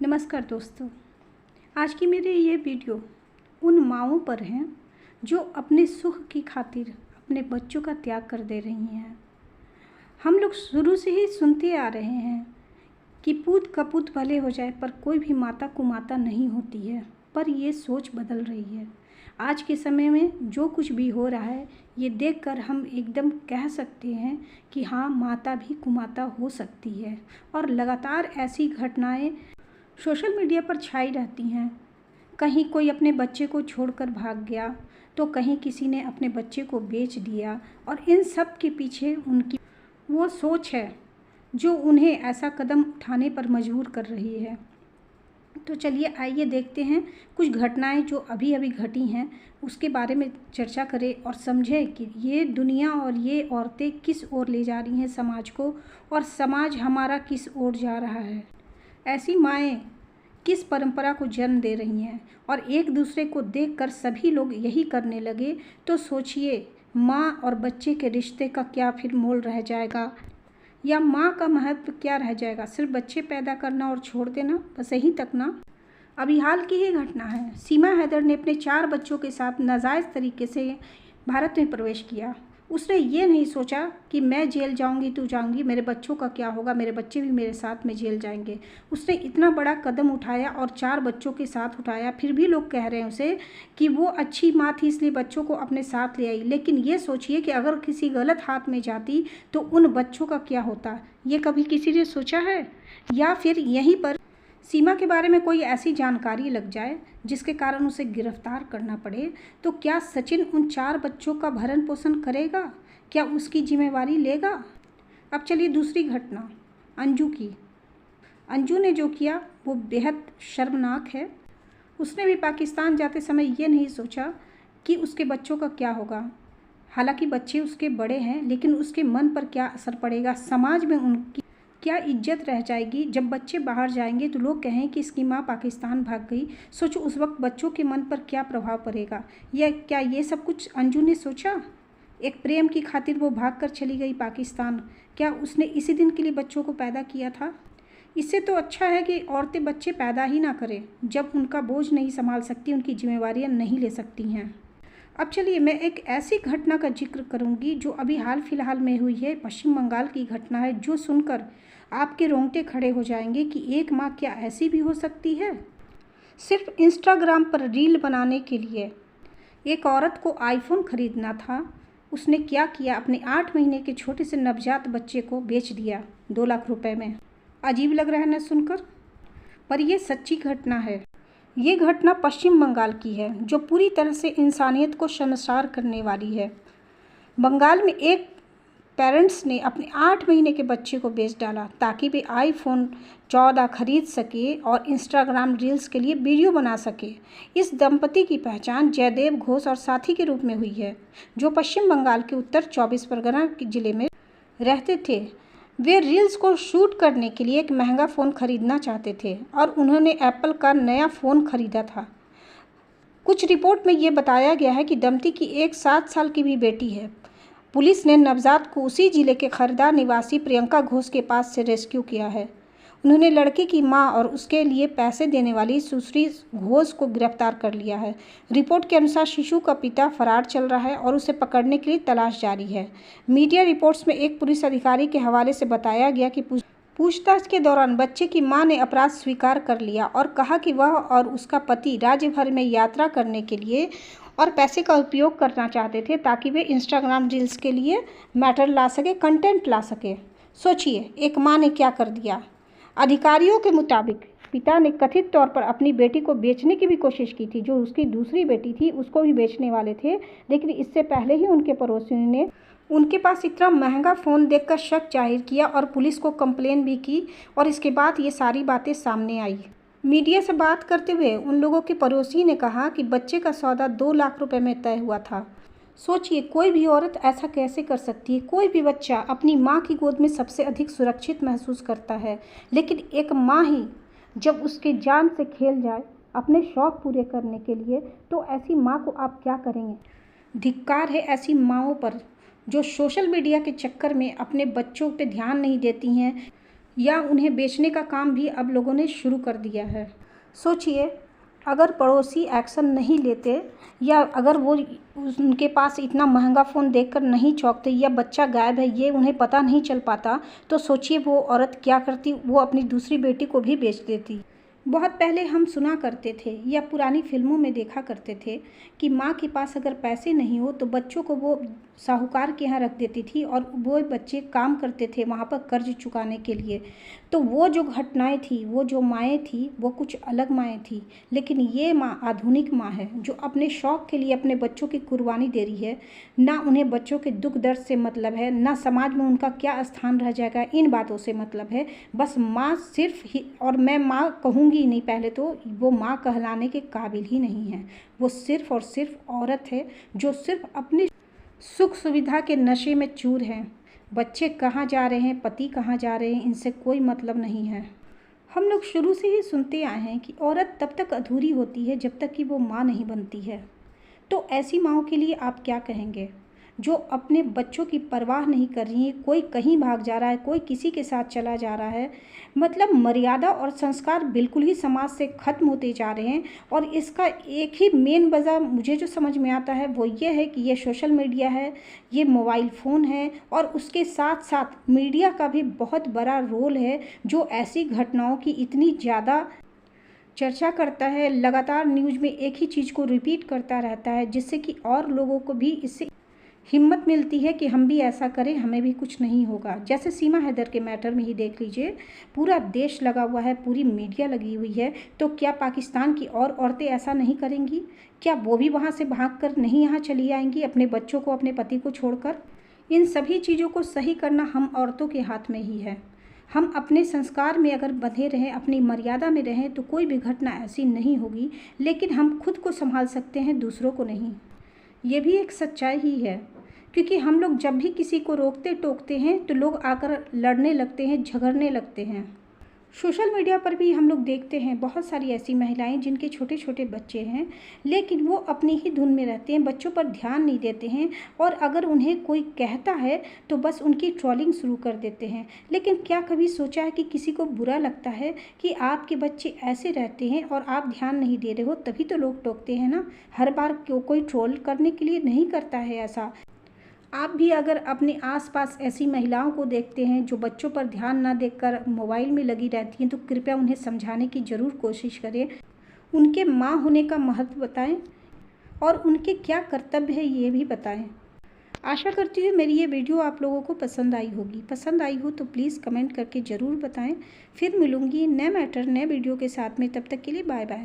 नमस्कार दोस्तों। आज की मेरी ये वीडियो उन माँओं पर हैं जो अपने सुख की खातिर अपने बच्चों का त्याग कर दे रही हैं। हम लोग शुरू से ही सुनते आ रहे हैं कि पूत कपूत भले हो जाए पर कोई भी माता कुमाता नहीं होती है, पर ये सोच बदल रही है। आज के समय में जो कुछ भी हो रहा है ये देखकर हम एकदम कह सकते हैं कि हाँ, माता भी कुमाता हो सकती है। और लगातार ऐसी घटनाएं सोशल मीडिया पर छाई रहती हैं। कहीं कोई अपने बच्चे को छोड़कर भाग गया, तो कहीं किसी ने अपने बच्चे को बेच दिया, और इन सब के पीछे उनकी वो सोच है जो उन्हें ऐसा कदम उठाने पर मजबूर कर रही है। तो चलिए आइए देखते हैं कुछ घटनाएं जो अभी अभी घटी हैं, उसके बारे में चर्चा करें और समझें कि ये दुनिया और ये औरतें किस ओर ले जा रही हैं समाज को, और समाज हमारा किस ओर जा रहा है। ऐसी माएँ किस परंपरा को जन्म दे रही हैं, और एक दूसरे को देखकर सभी लोग यही करने लगे, तो सोचिए माँ और बच्चे के रिश्ते का क्या फिर मोल रह जाएगा, या माँ का महत्व क्या रह जाएगा। सिर्फ बच्चे पैदा करना और छोड़ देना, बस यहीं तक ना। अभी हाल की ही घटना है, सीमा हैदर ने अपने 4 बच्चों के साथ नाजायज़ तरीके से भारत में प्रवेश किया। उसने ये नहीं सोचा कि मैं जेल जाऊंगी तो जाऊंगी, मेरे बच्चों का क्या होगा, मेरे बच्चे भी मेरे साथ में जेल जाएंगे। उसने इतना बड़ा कदम उठाया और 4 बच्चों के साथ उठाया। फिर भी लोग कह रहे हैं उसे कि वो अच्छी माँ थी इसलिए बच्चों को अपने साथ ले आई। लेकिन ये सोचिए कि अगर किसी गलत हाथ में जाती तो उन बच्चों का क्या होता, ये कभी किसी ने सोचा है? या फिर यहीं पर सीमा के बारे में कोई ऐसी जानकारी लग जाए जिसके कारण उसे गिरफ्तार करना पड़े, तो क्या सचिन उन 4 बच्चों का भरण पोषण करेगा? क्या उसकी जिम्मेवारी लेगा? अब चलिए दूसरी घटना अंजू की। अंजू ने जो किया वो बेहद शर्मनाक है। उसने भी पाकिस्तान जाते समय ये नहीं सोचा कि उसके बच्चों का क्या होगा। हालांकि बच्चे उसके बड़े हैं, लेकिन उसके मन पर क्या असर पड़ेगा, समाज में उनकी क्या इज्जत रह जाएगी। जब बच्चे बाहर जाएंगे तो लोग कहें कि इसकी माँ पाकिस्तान भाग गई। सोचो उस वक्त बच्चों के मन पर क्या प्रभाव पड़ेगा। क्या ये सब कुछ अंजू ने सोचा? एक प्रेम की खातिर वो भाग कर चली गई पाकिस्तान। क्या उसने इसी दिन के लिए बच्चों को पैदा किया था? इससे तो अच्छा है कि औरतें बच्चे पैदा ही ना करें जब उनका बोझ नहीं संभाल सकती, उनकी जिम्मेवारियाँ नहीं ले सकती हैं। अब चलिए मैं एक ऐसी घटना का जिक्र करूंगी जो अभी हाल फिलहाल में हुई है। पश्चिम बंगाल की घटना है जो सुनकर आपके रोंगटे खड़े हो जाएंगे कि एक माँ क्या ऐसी भी हो सकती है। सिर्फ इंस्टाग्राम पर रील बनाने के लिए एक औरत को आईफोन खरीदना था। उसने क्या किया, अपने 8 महीने के छोटे से नवजात बच्चे को बेच दिया 2 लाख रुपए में। अजीब लग रहा है ना सुनकर, पर यह सच्ची घटना है। ये घटना पश्चिम बंगाल की है जो पूरी तरह से इंसानियत को शर्मसार करने वाली है। बंगाल में एक पेरेंट्स ने अपने 8 महीने के बच्चे को बेच डाला ताकि वे आईफोन 14 खरीद सके और इंस्टाग्राम रील्स के लिए वीडियो बना सके। इस दंपति की पहचान जयदेव घोष और साथी के रूप में हुई है, जो पश्चिम बंगाल के उत्तर 24 परगना जिले में रहते थे। वे रील्स को शूट करने के लिए एक महंगा फ़ोन खरीदना चाहते थे और उन्होंने एप्पल का नया फ़ोन खरीदा था। कुछ रिपोर्ट में ये बताया गया है कि दंपति की एक 7 साल की भी बेटी है। पुलिस ने नवजात को उसी जिले के खरदा निवासी प्रियंका घोष के पास से रेस्क्यू किया है। उन्होंने लड़के की मां और उसके लिए पैसे देने वाली सुश्री घोष को गिरफ्तार कर लिया है। रिपोर्ट के अनुसार शिशु का पिता फरार चल रहा है और उसे पकड़ने के लिए तलाश जारी है। मीडिया रिपोर्ट्स में एक पुलिस अधिकारी के हवाले से बताया गया कि पूछताछ के दौरान बच्चे की मां ने अपराध स्वीकार कर लिया और कहा कि वह और उसका पति राज्य भर में यात्रा करने के लिए और पैसे का उपयोग करना चाहते थे ताकि वे इंस्टाग्राम रील्स के लिए मैटर ला सके, कंटेंट ला सके। सोचिए एक माँ ने क्या कर दिया। अधिकारियों के मुताबिक पिता ने कथित तौर पर अपनी बेटी को बेचने की भी कोशिश की थी। जो उसकी दूसरी बेटी थी उसको भी बेचने वाले थे, लेकिन इससे पहले ही उनके पड़ोसियों ने उनके पास इतना महंगा फ़ोन देखकर शक जाहिर किया और पुलिस को कंप्लेन भी की, और इसके बाद ये सारी बातें सामने आई। मीडिया से बात करते हुए उन लोगों के पड़ोसी ने कहा कि बच्चे का सौदा 2 लाख रुपए में तय हुआ था। सोचिए कोई भी औरत ऐसा कैसे कर सकती है। कोई भी बच्चा अपनी माँ की गोद में सबसे अधिक सुरक्षित महसूस करता है, लेकिन एक माँ ही जब उसके जान से खेल जाए अपने शौक़ पूरे करने के लिए, तो ऐसी माँ को आप क्या करेंगे। धिक्कार है ऐसी माँओं पर जो सोशल मीडिया के चक्कर में अपने बच्चों पे ध्यान नहीं देती हैं, या उन्हें बेचने का काम भी अब लोगों ने शुरू कर दिया है। सोचिए, अगर पड़ोसी एक्शन नहीं लेते या अगर वो उनके पास इतना महंगा फ़ोन देखकर नहीं चौंकते या बच्चा गायब है ये उन्हें पता नहीं चल पाता, तो सोचिए वो औरत क्या करती, वो अपनी दूसरी बेटी को भी बेच देती। बहुत पहले हम सुना करते थे या पुरानी फिल्मों में देखा करते थे कि माँ के पास अगर पैसे नहीं हो तो बच्चों को वो साहूकार के यहाँ रख देती थी और वो बच्चे काम करते थे वहाँ पर कर्ज चुकाने के लिए। तो वो जो घटनाएं थी, वो जो माएँ थी, वो कुछ अलग माएँ थी। लेकिन ये माँ आधुनिक माँ है जो अपने शौक़ के लिए अपने बच्चों की कुर्बानी दे रही है। ना उन्हें बच्चों के दुख दर्द से मतलब है, ना समाज में उनका क्या स्थान रह जाएगा इन बातों से मतलब है। बस माँ सिर्फ ही, और मैं माँ कहूँगी ही नहीं, पहले तो वो माँ कहलाने के काबिल ही नहीं है। वो सिर्फ और सिर्फ औरत है जो सिर्फ अपनी सुख सुविधा के नशे में चूर हैं। बच्चे कहाँ जा रहे हैं, पति कहाँ जा रहे हैं, इनसे कोई मतलब नहीं है। हम लोग शुरू से ही सुनते आए हैं कि औरत तब तक अधूरी होती है जब तक कि वो माँ नहीं बनती है। तो ऐसी माँओं के लिए आप क्या कहेंगे जो अपने बच्चों की परवाह नहीं कर रही है? कोई कहीं भाग जा रहा है, कोई किसी के साथ चला जा रहा है। मतलब मर्यादा और संस्कार बिल्कुल ही समाज से ख़त्म होते जा रहे हैं। और इसका एक ही मेन वजह मुझे जो समझ में आता है वो ये है कि ये सोशल मीडिया है, ये मोबाइल फ़ोन है, और उसके साथ साथ मीडिया का भी बहुत बड़ा रोल है जो ऐसी घटनाओं की इतनी ज़्यादा चर्चा करता है, लगातार न्यूज़ में एक ही चीज़ को रिपीट करता रहता है, जिससे कि और लोगों को भी इससे हिम्मत मिलती है कि हम भी ऐसा करें, हमें भी कुछ नहीं होगा। जैसे सीमा हैदर के मैटर में ही देख लीजिए, पूरा देश लगा हुआ है, पूरी मीडिया लगी हुई है, तो क्या पाकिस्तान की और औरतें ऐसा नहीं करेंगी? क्या वो भी वहाँ से भागकर नहीं यहाँ चली आएंगी अपने बच्चों को, अपने पति को छोड़कर? इन सभी चीज़ों को सही करना हम औरतों के हाथ में ही है। हम अपने संस्कार में अगर बंधे रहें, अपनी मर्यादा में रहें, तो कोई भी घटना ऐसी नहीं होगी। लेकिन हम खुद को संभाल सकते हैं, दूसरों को नहीं। ये भी एक सच्चाई ही है, क्योंकि हम लोग जब भी किसी को रोकते टोकते हैं तो लोग आकर लड़ने लगते हैं, झगड़ने लगते हैं। सोशल मीडिया पर भी हम लोग देखते हैं बहुत सारी ऐसी महिलाएं जिनके छोटे छोटे बच्चे हैं, लेकिन वो अपनी ही धुन में रहते हैं, बच्चों पर ध्यान नहीं देते हैं। और अगर उन्हें कोई कहता है तो बस उनकी ट्रोलिंग शुरू कर देते हैं। लेकिन क्या कभी सोचा है कि किसी को बुरा लगता है कि आपके बच्चे ऐसे रहते हैं और आप ध्यान नहीं दे रहे हो? तभी तो लोग टोकते हैं ना। हर बार कोई ट्रोल करने के लिए नहीं करता है ऐसा। आप भी अगर अपने आसपास ऐसी महिलाओं को देखते हैं जो बच्चों पर ध्यान ना देकर मोबाइल में लगी रहती हैं, तो कृपया उन्हें समझाने की ज़रूर कोशिश करें। उनके माँ होने का महत्व बताएं और उनके क्या कर्तव्य है ये भी बताएं। आशा करती हूँ मेरी ये वीडियो आप लोगों को पसंद आई होगी। पसंद आई हो तो प्लीज़ कमेंट करके ज़रूर बताएं। फिर मिलूँगी नए मैटर नए वीडियो के साथ में। तब तक के लिए बाय बाय।